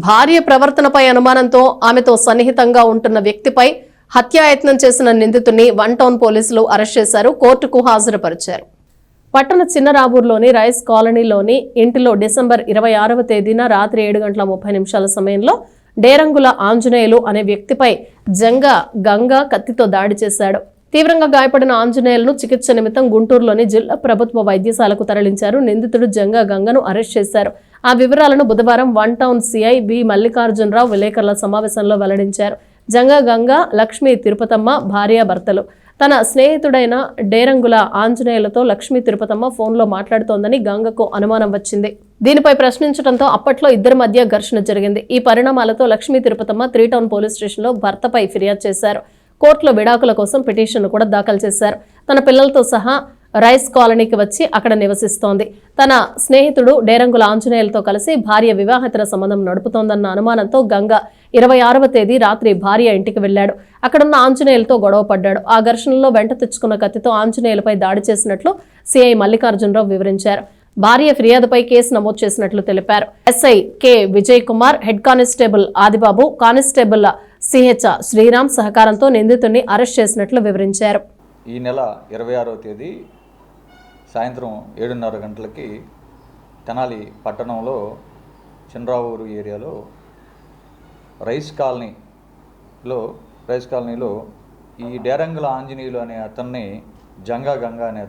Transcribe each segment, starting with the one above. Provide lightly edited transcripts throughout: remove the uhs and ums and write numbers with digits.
భార్య ప్రవర్తనపై అనుమానంతో ఆమెతో సన్నిహితంగా ఉంటున్న వ్యక్తిపై హత్యాయత్నం చేసిన నిందితుడిని వన్ టౌన్ పోలీసులు అరెస్ట్ చేశారు, కోర్టుకు హాజరుపరిచారు. పట్టణ చిన్నరాబూర్లోని రైస్ కాలనీలోని ఇంటిలో డిసెంబర్ 26వ తేదీన రాత్రి 7:30 సమయంలో డేరంగుల ఆంజనేయులు అనే వ్యక్తిపై గంగా కత్తితో దాడి చేశాడు. తీవ్రంగా గాయపడిన ఆంజనేయులను చికిత్స నిమిత్తం గుంటూరులోని జిల్లా ప్రభుత్వ వైద్యశాలకు తరలించారు. నిందితుడు గంగను అరెస్ట్ చేశారు. ఆ వివరాలను బుధవారం వన్ టౌన్ సిఐ వి మల్లికార్జునరావు విలేకరుల సమావేశంలో వెల్లడించారు. గంగా లక్ష్మీ తిరుపతమ్మ భార్యాభర్తలు. తన స్నేహితుడైన డేరంగుల ఆంజనేయులతో లక్ష్మీ తిరుపతమ్మ ఫోన్లో మాట్లాడుతోందని గంగకు అనుమానం వచ్చింది. దీనిపై ప్రశ్నించడంతో అప్పట్లో ఇద్దరి మధ్య ఘర్షణ జరిగింది. ఈ పరిణామాలతో లక్ష్మీ తిరుపతమ్మ 3 టౌన్ పోలీస్ స్టేషన్లో భర్తపై ఫిర్యాదు చేశారు. కోర్టులో విడాకుల కోసం పిటిషన్ కూడా దాఖలు చేశారు. తన పిల్లలతో సహా రైస్ కాలనీకి వచ్చి అక్కడ నివసిస్తోంది. తన స్నేహితుడు డేరంగుల ఆంజనేయులతో కలిసి భార్య వివాహేతర సంబంధం నడుపుతోందన్న అనుమానంతో గంగ 26వ తేదీ రాత్రి భార్య ఇంటికి వెళ్లాడు. అక్కడున్న ఆంజనేయులతో గొడవ పడ్డాడు. ఆ ఘర్షణలో వెంట తెచ్చుకున్న కత్తితో ఆంజనేయులపై దాడి చేసినట్లు సిఐ మల్లికార్జునరావు వివరించారు. భార్య ఫిర్యాదుపై కేసు నమోదు చేసినట్లు తెలిపారు. SI K Vijay Kumar, head constable Adibabu, constable CH Sriram సహకారంతో నిందితుడిని అరెస్ట్ చేసినట్లు వివరించారు. ఈ నెల 26వ తేదీ సాయంత్రం 7:30 గంటలకి తెనాలి పట్టణంలో చిన్నరావూరు ఏరియాలో రైస్ కాలనీలో ఈ డేరంగుల ఆంజనేయులు అనే అతన్ని గంగా అనే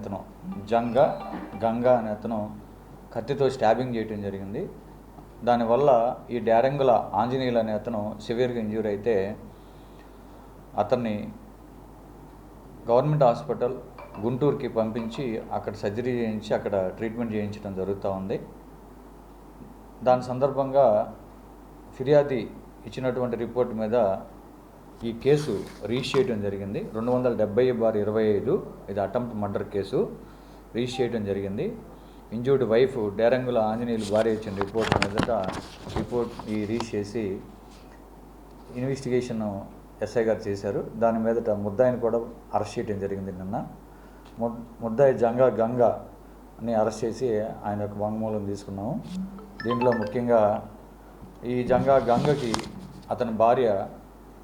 అతను కత్తితో స్టాబింగ్ చేయడం జరిగింది. దానివల్ల ఈ డేరంగుల ఆంజనేయులు అనే అతను సివియర్గా ఇంజ్యూర్ అయితే అతన్ని గవర్నమెంట్ హాస్పిటల్ గుంటూరుకి పంపించి అక్కడ సర్జరీ చేయించి అక్కడ ట్రీట్మెంట్ చేయించడం జరుగుతూ ఉంది. దాని సందర్భంగా ఫిర్యాది ఇచ్చినటువంటి రిపోర్ట్ మీద ఈ కేసు రిజిస్టర్ చేయడం జరిగింది. 270/25 ఇది అటెంప్ట్ మర్డర్ కేసు రిజిస్టర్ చేయడం జరిగింది. ఇంజూర్డ్ వైఫ్ డేరంగుల ఆంజనేయులు భార్య ఇచ్చిన రిపోర్ట్ మీదట రిజిస్టర్ చేసి ఇన్వెస్టిగేషన్ ఎస్ఐ గారు చేశారు. దాని మీదట ముద్దాయిని కూడా అరెస్ట్ చేయడం జరిగింది. నిన్న ముద్దాయి గంగాని అరెస్ట్ చేసి ఆయన యొక్క వాంగ్మూలం తీసుకున్నాము. దీంట్లో ముఖ్యంగా ఈ గంగకి అతని భార్య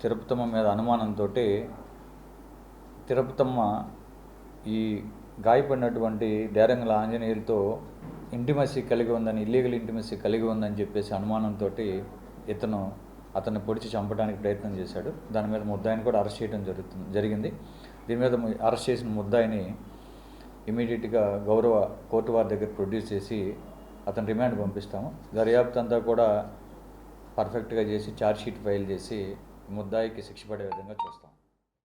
తిరుపతమ్మ మీద అనుమానంతో తిరుపతమ్మ ఈ గాయపడినటువంటి డేరంగుల ఆంజనేయులతో ఇల్లీగల్ ఇంటిమసీ కలిగి ఉందని చెప్పేసి అనుమానంతో అతన్ని పొడిచి చంపడానికి ప్రయత్నం చేశాడు. దాని మీద ముద్దాయిని కూడా అరెస్ట్ చేయడం జరిగింది. దీని మీద అరెస్ట్ చేసిన ముద్దాయిని ఇమీడియట్గా గౌరవ కోర్టు వారి దగ్గర ప్రొడ్యూస్ చేసి అతను రిమాండ్ పంపిస్తాము. దర్యాప్తు అంతా కూడా పర్ఫెక్ట్గా చేసి ఛార్జ్షీట్ ఫైల్ చేసి ముద్దాయికి శిక్ష పడే విధంగా చూస్తాం.